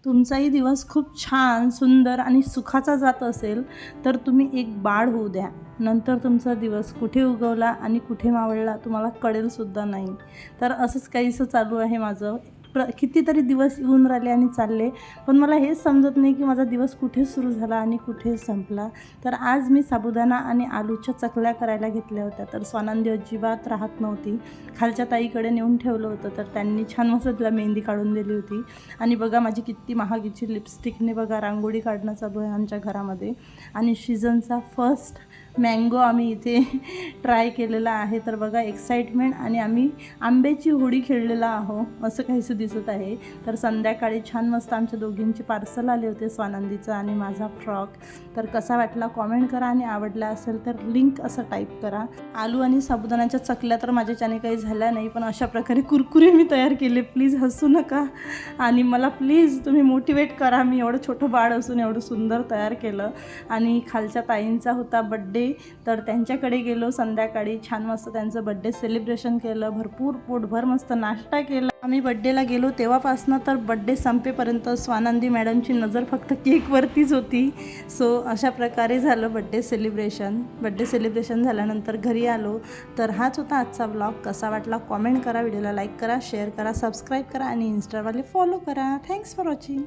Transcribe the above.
तुमचाही दिवस खूप छान, सुंदर आणि सुखाचा जात असेल तर तुम्ही एक बाळ होऊ द्या. नंतर तुमचा दिवस कुठे उगवला आणि कुठे मावळला तुम्हाला कळेलसुद्धा नाही. तर असंच काहीसं चालू आहे माझं. कितीतरी दिवस येऊन राहिले आणि चालले, पण मला हेच समजत नाही की माझा दिवस कुठे सुरू झाला आणि कुठे संपला. तर आज मी साबुदाणा आणि आलूच्या चकल्या करायला घेतल्या होत्या. तर स्वानंदी अजिबात राहत नव्हती. खालच्या ताईकडे नेऊन ठेवलं होतं, तर त्यांनी छान मस्त तिला मेहंदी काढून दिली होती. आणि बघा माझी किती महागीची लिपस्टिकने बघा रांगोळी काढणं चालू आहे आमच्या घरामध्ये. आणि सीझनचा फर्स्ट मँगो आम्ही इथे ट्राय केलेला आहे. तर बघा एक्साइटमेंट, आणि आम्ही आंब्याची होळी खेळलेला आहो असं काहीसं दिसत आहे. तर संध्याकाळी छान मस्त आमच्या दोघींचे पार्सल आले होते, स्वानंदीचा आणि माझा फ्रॉक. तर कसा वाटला कॉमेंट करा, आणि आवडला असेल तर लिंक असं टाईप करा. आलू आणि साबुदाण्याच्या चकल्या तर माझ्याच्याने काही झाल्या नाही, पण अशा प्रकारे कुरकुरे मी तयार केले. प्लीज हसू नका, आणि मला प्लीज तुम्ही मोटिवेट करा. मी एवढं छोटं बाळ असून एवढं सुंदर तयार केलं. आणि खालच्या ताईंचा होता बड्डे, तर त्यांच्याकडे गेलो संध्याकाळी. छान मस्त त्यांचं बड्डे सेलिब्रेशन केलं, भरपूर पोटभर मस्त नाश्ता केला. आम्ही बड्डेला गेलो तेव्हापासनं तर बड्डे संपेपर्यंत स्वानंदी मॅडमची नजर फक्त केकवरतीच होती. सो अशा प्रकारे झालं बड्डे सेलिब्रेशन झाल्यानंतर घरी आलो. तर हाच होता आजचा ब्लॉग. कसा वाटला कॉमेंट करा, व्हिडिओला लाईक करा, शेअर करा, सबस्क्राईब करा, आणि इंस्टावाले फॉलो करा. Thanks for watching.